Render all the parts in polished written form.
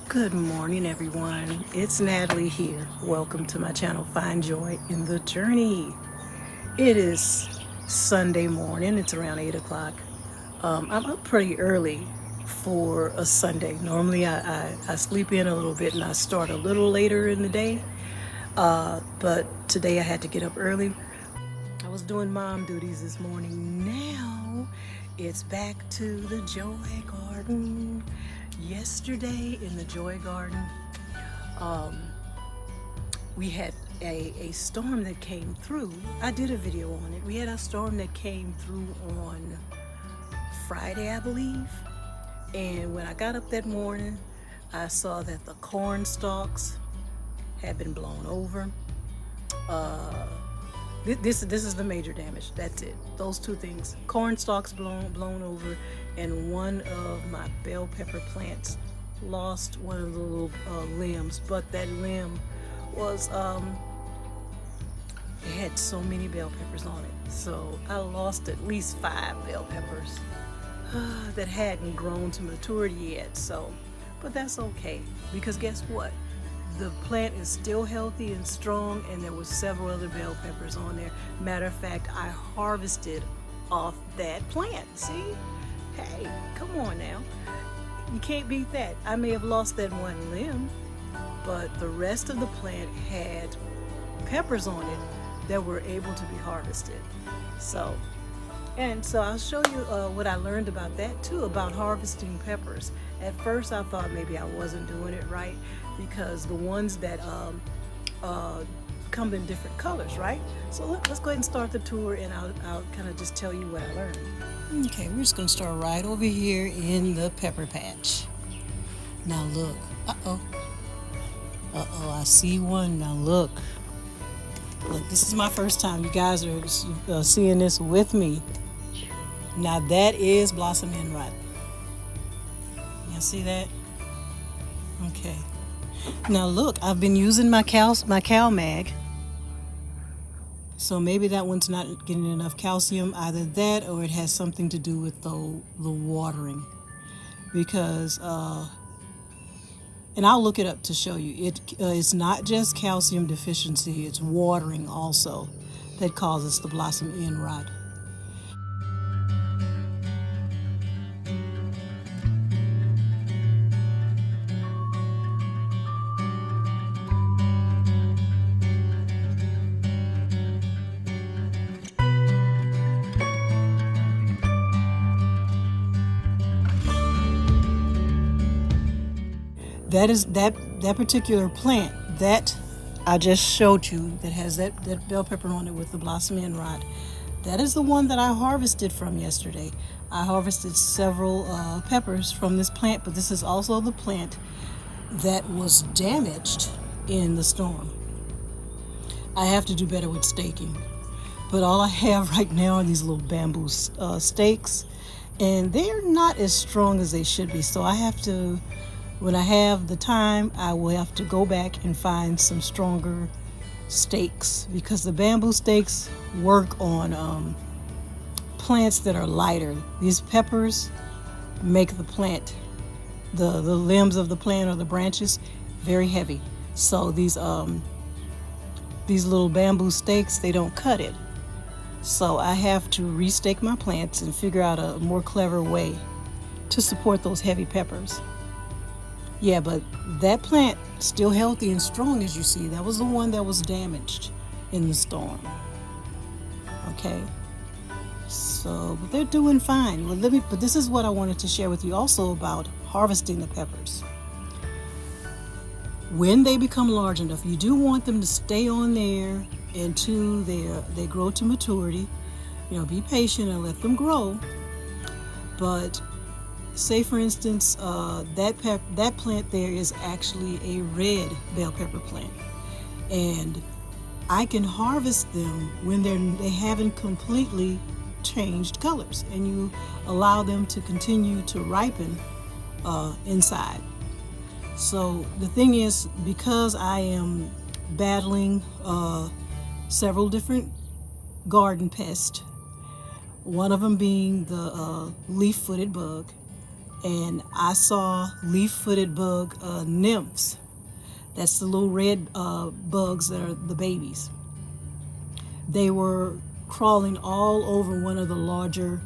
Good morning, everyone. It's Natalie here. Welcome to my channel, Find Joy in the Journey. It is Sunday morning. It's around 8 o'clock. I'm up pretty early for a Sunday. Normally, I sleep in a little bit and I start a little later in the day. But today I had to get up early. I was doing mom duties this morning. Now it's back to the Joy Garden. Yesterday in the Joy Garden, we had a storm that came through. I did a video on it. We had a storm that came through on Friday, I believe. And when I got up that morning, I saw that the corn stalks had been blown over. This is the major damage. That's it. Those two things: corn stalks blown over, and one of my bell pepper plants lost one of the little limbs. But that limb was it had so many bell peppers on it, so I lost at least 5 bell peppers that hadn't grown to maturity yet. So, but that's okay, because guess what? The plant is still healthy and strong, and there were several other bell peppers on there. Matter of fact, I harvested off that plant. See? Hey, come on now. You can't beat that. I may have lost that one limb, but the rest of the plant had peppers on it that were able to be harvested. So I'll show you what I learned about that too, about harvesting peppers. At first I thought maybe I wasn't doing it right, because the ones that come in different colors, right? So let's go ahead and start the tour, and I'll kind of just tell you what I learned. Okay, we're just going to start right over here in the pepper patch. Now look. I see one. Now look, this is my first time. You guys are seeing this with me. Now that is blossom end rot. You see that? Okay. Now look, I've been using my Cal Mag. So maybe that one's not getting enough calcium. Either that, or it has something to do with the watering. Because and I'll look it up to show you. It's not just calcium deficiency, it's watering also that causes the blossom end rot. That is that particular plant that I just showed you, that has that bell pepper on it with the blossom end rot. That is the one that I harvested from yesterday. I harvested several peppers from this plant, but this is also the plant that was damaged in the storm. I have to do better with staking, but all I have right now are these little bamboo stakes, and they're not as strong as they should be. So I have to, when I have the time, I will have to go back and find some stronger stakes, because the bamboo stakes work on plants that are lighter. These peppers make the plant, the limbs of the plant or the branches, very heavy. So these little bamboo stakes, they don't cut it. So I have to restake my plants and figure out a more clever way to support those heavy peppers. Yeah, but that plant still healthy and strong, as you see. That was the one that was damaged in the storm. Okay, so but they're doing fine. Well, but this is what I wanted to share with you also about harvesting the peppers. When they become large enough, you do want them to stay on there until they grow to maturity. You know, be patient and let them grow. But say, for instance, that plant there is actually a red bell pepper plant, and I can harvest them when they haven't completely changed colors, and you allow them to continue to ripen inside. So the thing is, because I am battling several different garden pests, one of them being the leaf-footed bug, and I saw leaf-footed bug nymphs. That's the little red bugs that are the babies. They were crawling all over one of the larger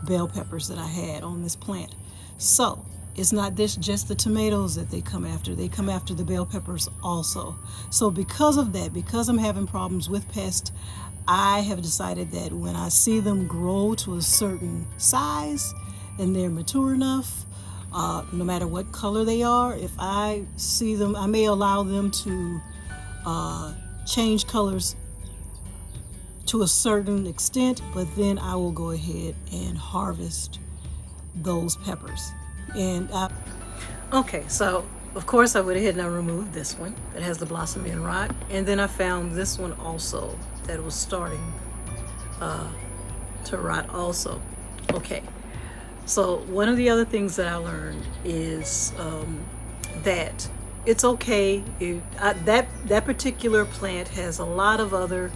bell peppers that I had on this plant. So it's not just the tomatoes that they come after. They come after the bell peppers also. So because of that, because I'm having problems with pests, I have decided that when I see them grow to a certain size and they're mature enough, no matter what color they are, if I see them, I may allow them to change colors to a certain extent, but then I will go ahead and harvest those peppers. And okay, so of course I went ahead and I removed this one that has the blossom end rot, and then I found this one also that was starting to rot also. Okay, so one of the other things that I learned is that it's okay if that particular plant has a lot of other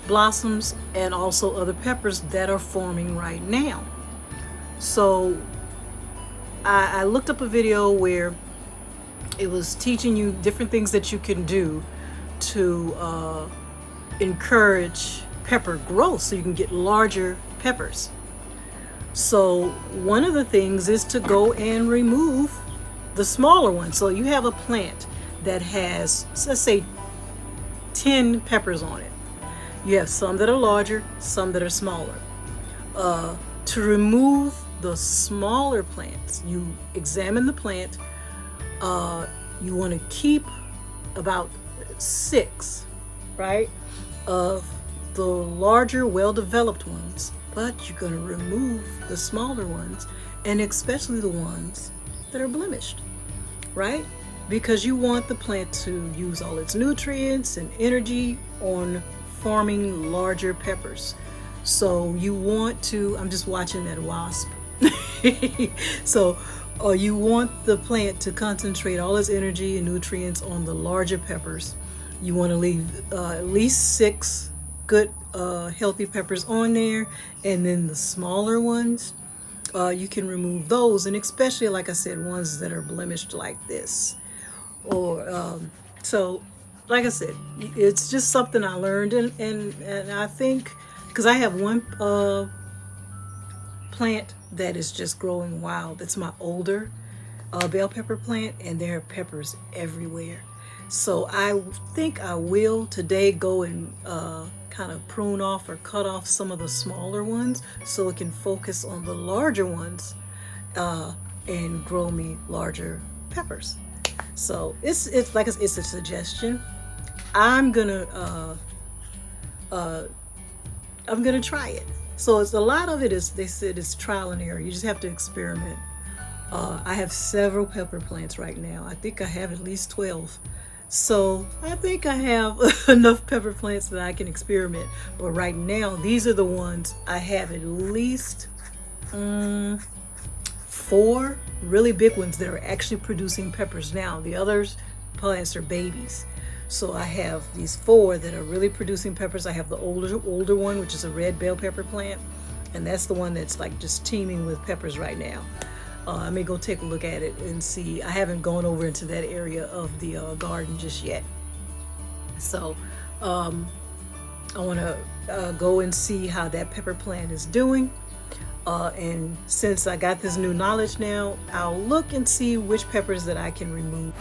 blossoms and also other peppers that are forming right now. So I looked up a video where it was teaching you different things that you can do to encourage pepper growth so you can get larger peppers. So one of the things is to go and remove the smaller ones. So you have a plant that has, let's say, 10 peppers on it. You have some that are larger, some that are smaller. To remove the smaller plants, you examine the plant. You want to keep about 6, right, of the larger, well-developed ones, but you're going to remove the smaller ones, and especially the ones that are blemished, right? Because you want the plant to use all its nutrients and energy on forming larger peppers. So you want to, I'm just watching that wasp. So you want the plant to concentrate all its energy and nutrients on the larger peppers. You want to leave at least 6 good healthy peppers on there, and then the smaller ones, you can remove those, and especially, like I said, ones that are blemished like this. Or so like I said, it's just something I learned, and I think because I have one plant that is just growing wild. It's my older bell pepper plant, and there are peppers everywhere. So I think I will today go and kind of prune off or cut off some of the smaller ones so it can focus on the larger ones and grow me larger peppers. So it's like it's a suggestion. I'm gonna try it. So it's a lot of it is, they said, it's trial and error. You just have to experiment. I have several pepper plants right now. I think I have at least 12. So I think I have enough pepper plants that I can experiment. But right now, these are the ones I have at least 4 really big ones that are actually producing peppers now. The others plants are babies. So I have these 4 that are really producing peppers. I have the older one, which is a red bell pepper plant, and that's the one that's like just teeming with peppers right now. I may go take a look at it and see. I haven't gone over into that area of the garden just yet. So I want to go and see how that pepper plant is doing. And since I got this new knowledge now, I'll look and see which peppers that I can remove.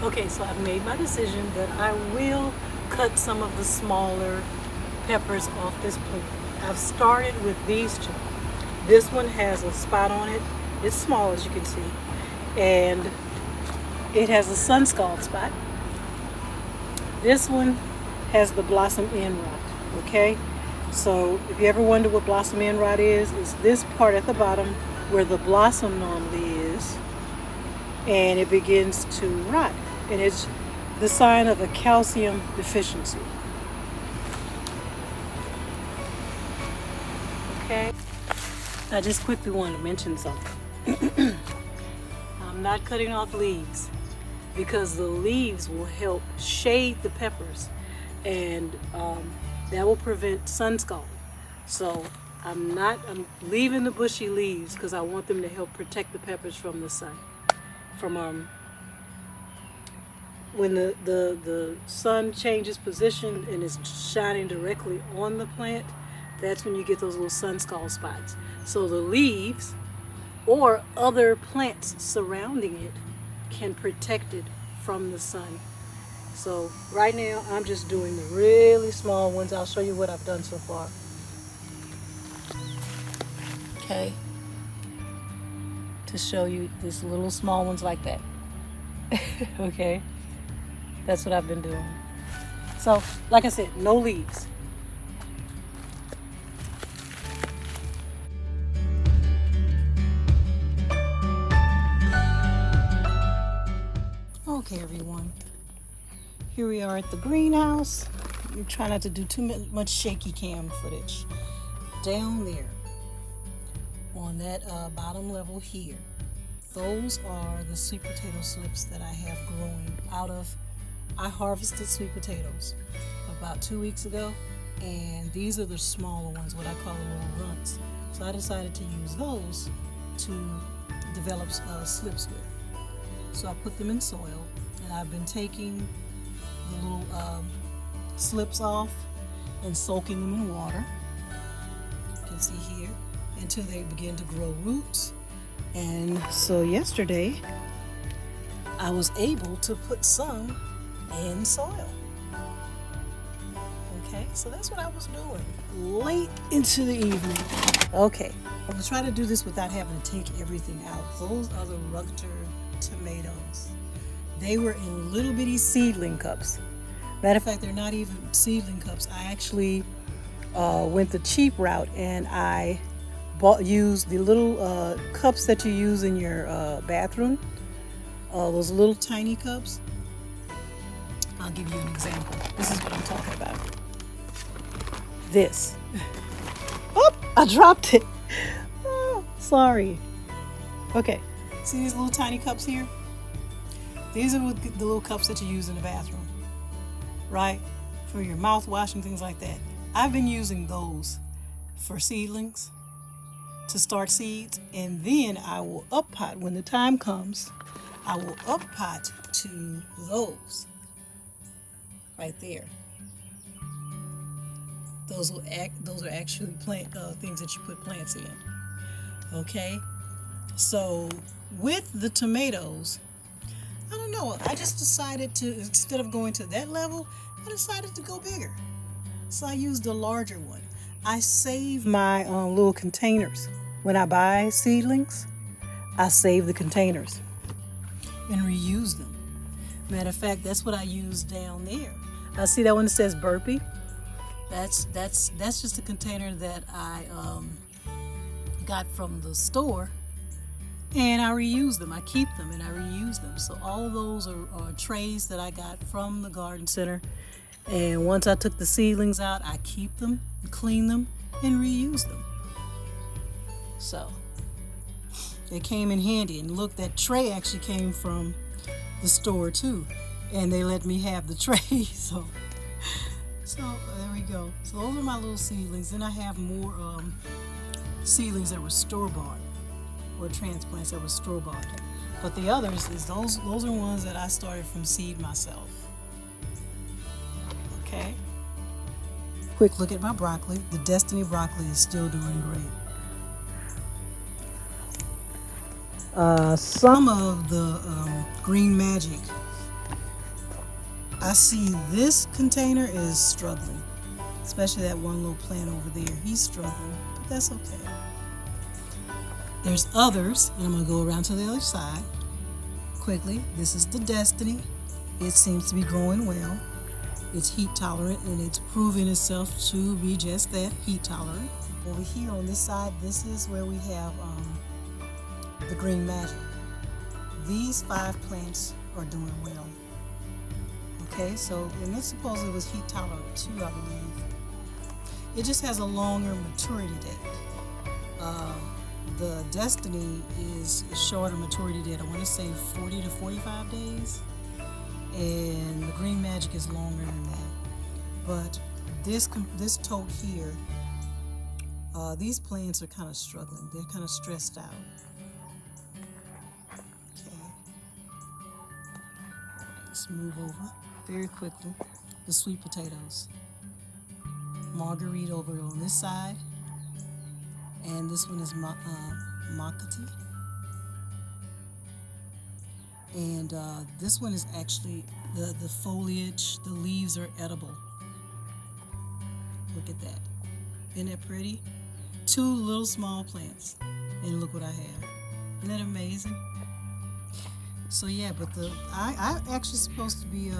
Okay, so I've made my decision that I will cut some of the smaller peppers off this plant. I've started with these 2. This one has a spot on it. It's small, as you can see, and it has a sun scald spot. This one has the blossom end rot. Okay, so if you ever wonder what blossom end rot is, it's this part at the bottom where the blossom normally is, and it begins to rot, and it's the sign of a calcium deficiency. Okay, I just quickly want to mention something. I'm not cutting off leaves because the leaves will help shade the peppers, and that will prevent sun scald. So I'm leaving the bushy leaves because I want them to help protect the peppers from the sun. From when the sun changes position and is shining directly on the plant, that's when you get those little sun scald spots. So the leaves or other plants surrounding it can protect it from the sun. So right now I'm just doing the really small ones. I'll show you what I've done so far. Okay, to show you these little small ones like that. Okay, that's what I've been doing. So like I said, no leaves. Okay everyone, here we are at the greenhouse. You try not to do too much shaky cam footage. Down there on that bottom level here, those are the sweet potato slips that I have growing out of. I harvested sweet potatoes about 2 weeks ago, and these are the smaller ones, what I call the little runts. So I decided to use those to develop slips with. So I put them in soil, and I've been taking the little slips off and soaking them in water. You can see here, until they begin to grow roots. And so yesterday I was able to put some in soil. Okay, so that's what I was doing late into the evening. Okay, I'm gonna try to do this without having to take everything out. Those are the Rutger tomatoes. They were in little bitty seedling cups. Matter of fact, they're not even seedling cups. I actually went the cheap route, and I used the little cups that you use in your bathroom. Those little tiny cups. I'll give you an example. This is what I'm talking about. This. Oh, I dropped it. Oh, sorry. Okay, see these little tiny cups here? These are the little cups that you use in the bathroom, right? For your mouthwash and things like that. I've been using those for seedlings, to start seeds, and then I will up pot when the time comes. I will up pot to those right there. Those are actually plant things that you put plants in. Okay, so with the tomatoes, I don't know, I just decided to, instead of going to that level, I decided to go bigger. So I used a larger one. I save my little containers. When I buy seedlings, I save the containers and reuse them. Matter of fact, that's what I use down there. I see that one that says Burpee. That's just a container that I got from the store, and I reuse them. I keep them and I reuse them. So all of those are trays that I got from the garden center. And once I took the seedlings out, I keep them, clean them, and reuse them. So they came in handy. And look, that tray actually came from the store too, and they let me have the tray. So there we go. So those are my little seedlings. Then I have more seedlings that were store-bought, or transplants that were store-bought. But the others is those are ones that I started from seed myself. Okay. Quick look at my broccoli. The Destiny broccoli is still doing great. Some of the Green Magic, I see this container is struggling, especially that one little plant over there. He's struggling, but that's okay. There's others, and I'm going to go around to the other side quickly. This is the Destiny. It seems to be growing well. It's heat tolerant, and it's proving itself to be just that, heat tolerant. Over here on this side, this is where we have the Green Magic. These 5 plants are doing well. Okay, so, and this supposedly was heat tolerant too, I believe. It just has a longer maturity date. The Destiny is a shorter maturity date. I want to say 40 to 45 days. And the Green Magic is longer than that. But this tote here These plants are kind of struggling. They're kind of stressed out. Okay, let's move over very quickly. The sweet potatoes. Marguerite over on this side, and this one is Makati. And this one is actually the foliage, the leaves are edible. Look at that. Isn't that pretty? 2 little small plants. And look what I have. Isn't that amazing? So yeah, but I actually supposed to be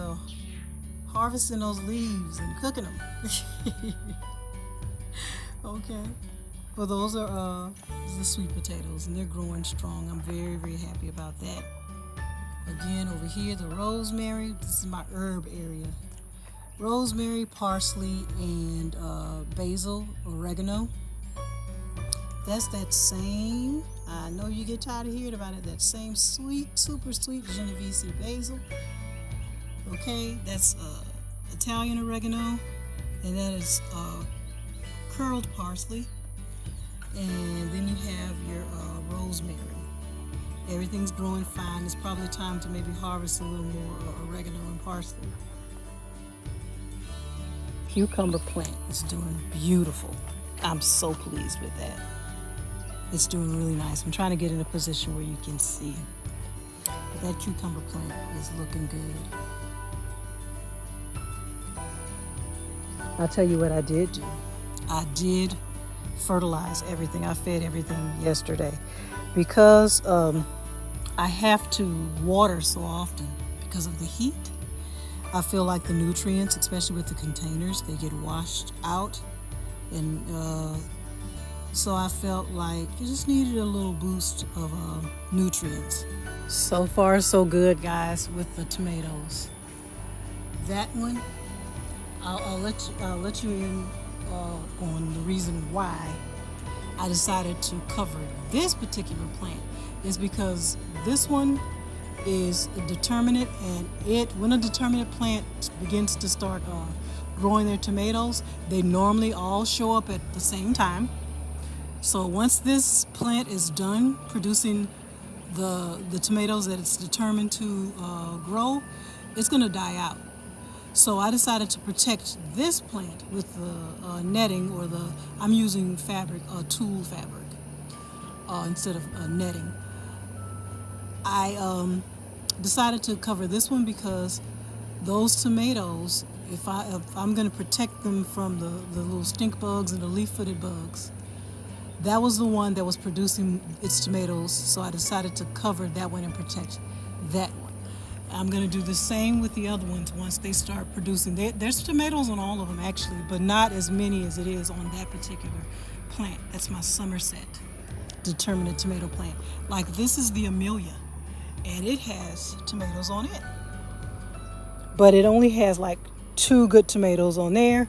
harvesting those leaves and cooking them. Okay. Well, those are the sweet potatoes, and they're growing strong. I'm very, very happy about that. Again, over here, the rosemary. This is my herb area. Rosemary, parsley, and basil, oregano. That's that same, I know you get tired of hearing about it, that same sweet, super sweet Genovese basil. Okay, that's Italian oregano, and that is curled parsley. And then you have your rosemary. Everything's growing fine. It's probably time to maybe harvest a little more oregano and parsley. Cucumber plant is doing beautiful. I'm so pleased with that. It's doing really nice. I'm trying to get in a position where you can see. But that cucumber plant is looking good. I'll tell you what I did do. I did fertilize everything. I fed everything yesterday because I have to water so often because of the heat. I feel like the nutrients, especially with the containers, they get washed out. And so I felt like it just needed a little boost of nutrients. So far, so good, guys, with the tomatoes. That one, I'll let you in on the reason why I decided to cover this particular plant is because this one is a determinate, and when a determinate plant begins to start growing their tomatoes, they normally all show up at the same time. So once this plant is done producing the tomatoes that it's determined to grow, it's going to die out. So I decided to protect this plant with the netting, or I'm using fabric, tulle fabric, instead of netting. I decided to cover this one because those tomatoes, if I'm going to protect them from the little stink bugs and the leaf-footed bugs, that was the one that was producing its tomatoes, so I decided to cover that one and protect that one. I'm going to do the same with the other ones once they start producing. There's tomatoes on all of them actually, but not as many as it is on that particular plant. That's my Somerset determinate tomato plant. Like this is the Amelia, and it has tomatoes on it. But it only has like 2 good tomatoes on there.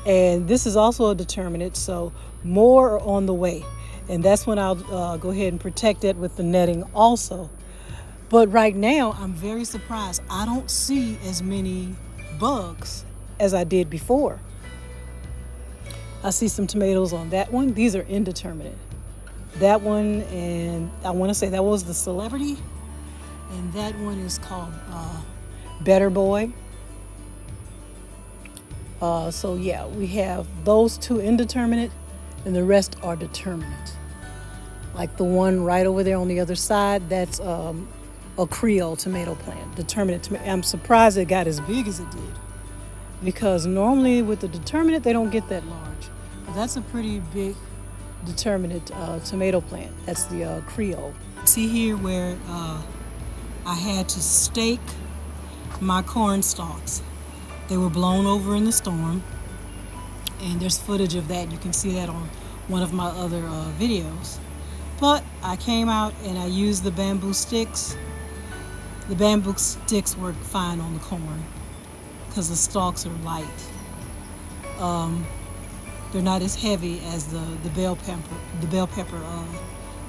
And this is also a determinate, so more are on the way. And that's when I'll go ahead and protect it with the netting also. But right now, I'm very surprised. I don't see as many bugs as I did before. I see some tomatoes on that one. These are indeterminate. That one, and I want to say that was the Celebrity. And that one is called Better Boy. So yeah, we have those 2 indeterminate, and the rest are determinate. Like the one right over there on the other side, that's a Creole tomato plant, determinate. I'm surprised it got as big as it did, because normally with the determinate they don't get that large. But that's a pretty big determinate tomato plant. That's the Creole. See here where I had to stake my corn stalks. They were blown over in the storm, and there's footage of that. You can see that on one of my other videos. But I came out and I used the bamboo sticks. The bamboo sticks work fine on the corn because the stalks are light. They're not as heavy as the bell pepper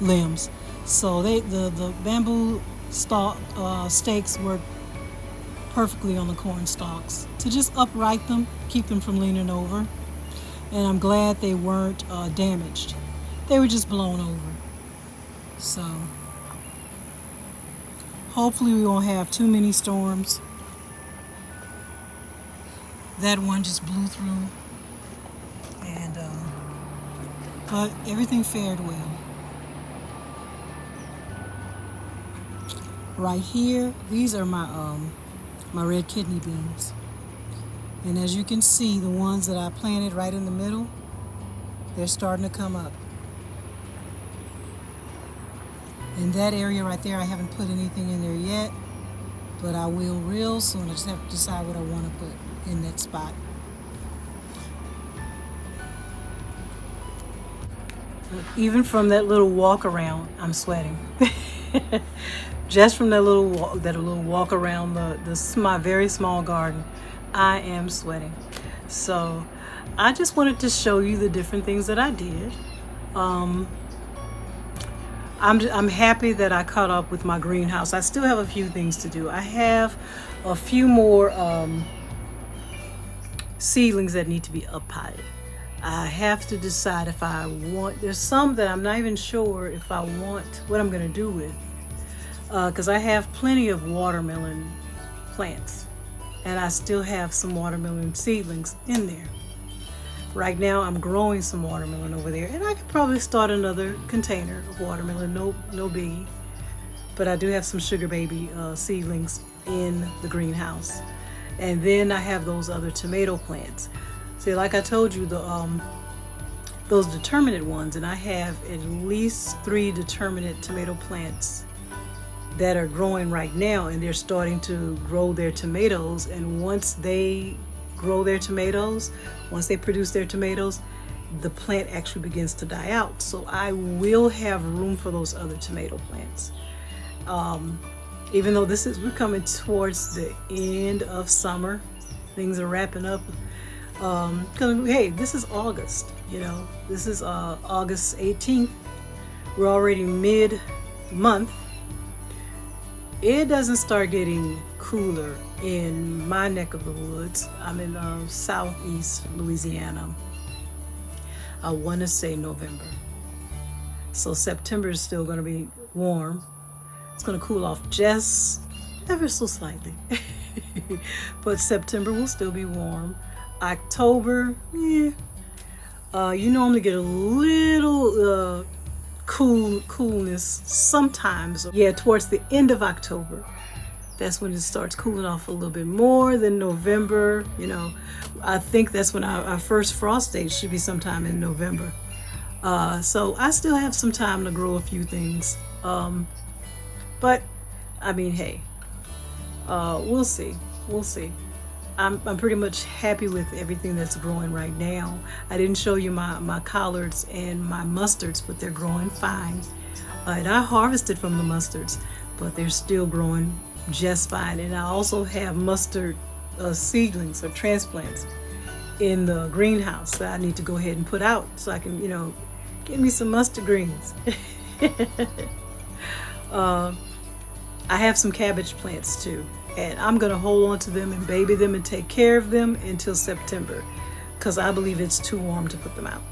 limbs. So the bamboo stakes work perfectly on the corn stalks to just upright them, keep them from leaning over. and I'm glad they weren't damaged. They were just blown over. So hopefully we won't have too many storms. That one just blew through, and but everything fared well. Right here, these are my red kidney beans, and as you can see, the ones that I planted right in the middle, they're starting to come up. In that area right there, I haven't put anything in there yet, but I will real soon. I just have to decide what I want to put in that spot. Even from that little walk around, I'm sweating. Just from that little walk around my very small garden, I am sweating. So I just wanted to show you the different things that I did. I'm happy that I caught up with my greenhouse. I still have a few things to do. I have a few more seedlings that need to be up-potted. I have to decide if I want, there's some that I'm not even sure if I want, what I'm going to do with. Because I have plenty of watermelon plants, and I still have some watermelon seedlings in there. Right now I'm growing some watermelon over there, and I could probably start another container of watermelon, no biggie. But I do have some sugar baby seedlings in the greenhouse. And then I have those other tomato plants. See, like I told you, those determinate ones, and I have at least 3 determinate tomato plants that are growing right now, and they're starting to grow their tomatoes. And once they grow their tomatoes, once they produce their tomatoes, the plant actually begins to die out. So I will have room for those other tomato plants. Even though we're coming towards the end of summer, things are wrapping up. Hey, this is August, this is August 18th. We're already mid-month. It doesn't start getting cooler in my neck of the woods. I'm in southeast Louisiana. I want to say November. So September is still going to be warm. It's going to cool off just ever so slightly. But September will still be warm. October, you normally get a little coolness sometimes. Yeah, towards the end of October, that's when it starts cooling off a little bit more than November. I think that's when our first frost date should be sometime in November. So I still have some time to grow a few things. But I mean, hey, we'll see. I'm pretty much happy with everything that's growing right now. I didn't show you my collards and my mustards, but they're growing fine. And I harvested from the mustards, but they're still growing just fine. And I also have mustard seedlings or transplants in the greenhouse that I need to go ahead and put out so I can, get me some mustard greens. I have some cabbage plants too, and I'm gonna hold on to them and baby them and take care of them until September, because I believe it's too warm to put them out.